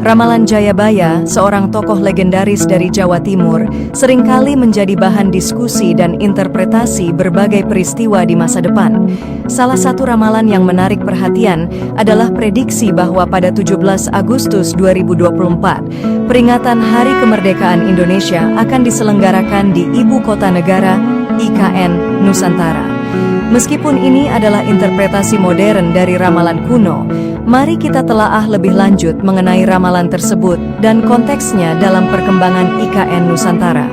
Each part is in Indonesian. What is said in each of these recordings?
Ramalan Jayabaya, seorang tokoh legendaris dari Jawa Timur, seringkali menjadi bahan diskusi dan interpretasi berbagai peristiwa di masa depan. Salah satu ramalan yang menarik perhatian adalah prediksi bahwa pada 17 Agustus 2024, peringatan Hari Kemerdekaan Indonesia akan diselenggarakan di Ibu Kota Negara, IKN, Nusantara. Meskipun ini adalah interpretasi modern dari ramalan kuno, mari kita telaah lebih lanjut mengenai ramalan tersebut dan konteksnya dalam perkembangan IKN Nusantara.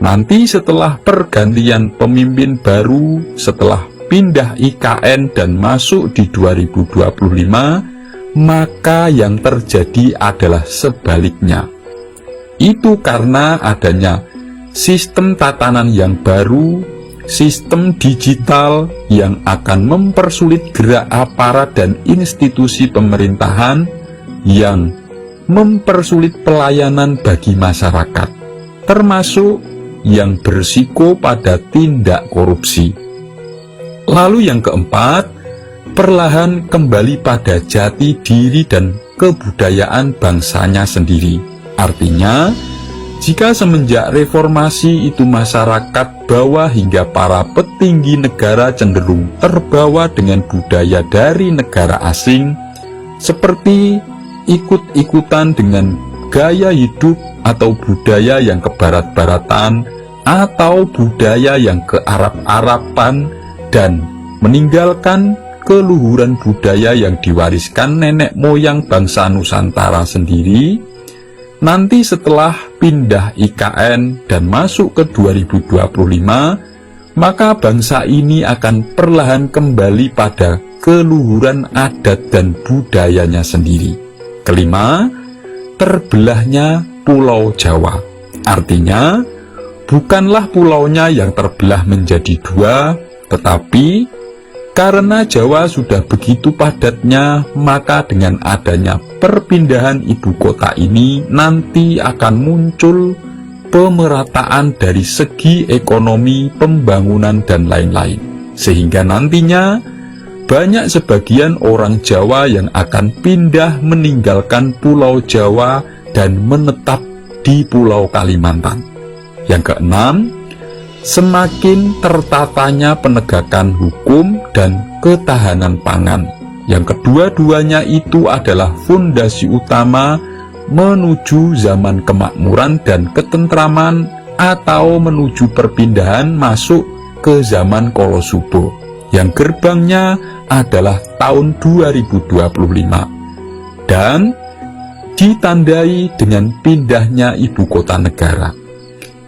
Nanti setelah pergantian pemimpin baru, setelah pindah IKN dan masuk di 2025, maka yang terjadi adalah sebaliknya. Itu karena adanya sistem tatanan yang baru, sistem digital yang akan mempersulit gerak aparat dan institusi pemerintahan, yang mempersulit pelayanan bagi masyarakat, termasuk yang berisiko pada tindak korupsi. Lalu yang keempat, perlahan kembali pada jati diri dan kebudayaan bangsanya sendiri. Artinya, jika semenjak reformasi itu masyarakat bawah hingga para petinggi negara cenderung terbawa dengan budaya dari negara asing, seperti ikut-ikutan dengan gaya hidup atau budaya yang kebarat-baratan atau budaya yang kearab-araban, dan meninggalkan keluhuran budaya yang diwariskan nenek moyang bangsa Nusantara sendiri. Nanti setelah pindah IKN dan masuk ke 2025, maka bangsa ini akan perlahan kembali pada keluhuran adat dan budayanya sendiri. Kelima, terbelahnya Pulau Jawa. Artinya, bukanlah pulaunya yang terbelah menjadi dua, tetapi karena Jawa sudah begitu padatnya, maka dengan adanya perpindahan ibu kota ini nanti akan muncul pemerataan dari segi ekonomi, pembangunan, dan lain-lain. Sehingga nantinya banyak sebagian orang Jawa yang akan pindah meninggalkan Pulau Jawa dan menetap di Pulau Kalimantan. Yang keenam, semakin tertatanya penegakan hukum dan ketahanan pangan. Yang kedua-duanya itu adalah fondasi utama menuju zaman kemakmuran dan ketentraman, atau menuju perpindahan masuk ke zaman Kolosubo, yang gerbangnya adalah tahun 2025 dan ditandai dengan pindahnya ibu kota negara.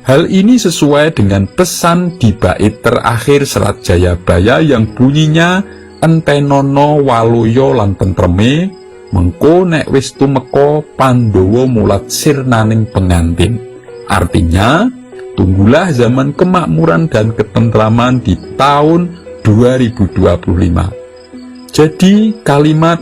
Hal ini sesuai dengan pesan di bait terakhir Serat Jayabaya yang bunyinya, "Entenono waluya lan tentreme, mengko nek wis tumeka Pandhawa mulat sirnaning pengantin." Artinya, tunggulah zaman kemakmuran dan ketentraman di tahun 2025. Jadi kalimat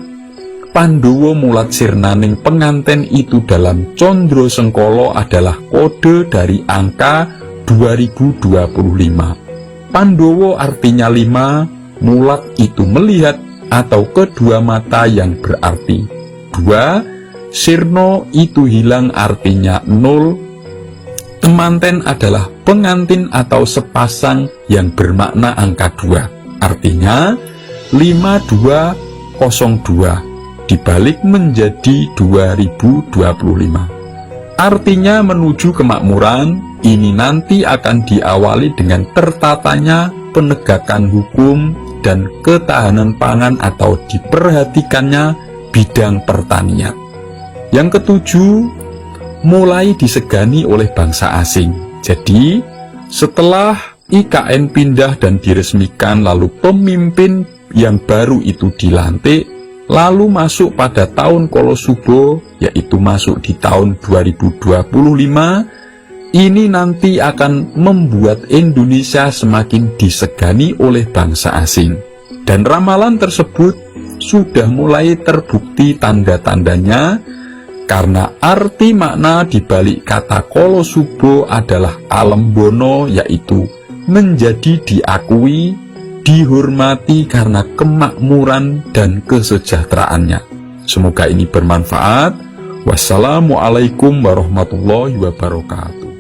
Pandhawa mulat sirnaning penganten itu dalam Condro Sengkolo adalah kode dari angka 2025. Pandhawa artinya 5, mulat itu melihat atau kedua mata yang berarti 2, sirno itu hilang artinya 0, temanten adalah pengantin atau sepasang yang bermakna angka 2, artinya 5202. Dibalik menjadi 2025. Artinya menuju kemakmuran ini nanti akan diawali dengan tertatanya penegakan hukum dan ketahanan pangan atau diperhatikannya bidang pertanian. Yang ketujuh, mulai disegani oleh bangsa asing. Jadi setelah IKN pindah dan diresmikan, lalu pemimpin yang baru itu dilantik, lalu masuk pada tahun Kolosubo, yaitu masuk di tahun 2025, ini nanti akan membuat Indonesia semakin disegani oleh bangsa asing. Dan ramalan tersebut sudah mulai terbukti tanda-tandanya, karena arti makna dibalik kata Kolosubo adalah alembono, yaitu menjadi diakui, dihormati karena kemakmuran dan kesejahteraannya. Semoga ini bermanfaat. Wassalamualaikum warahmatullahi wabarakatuh.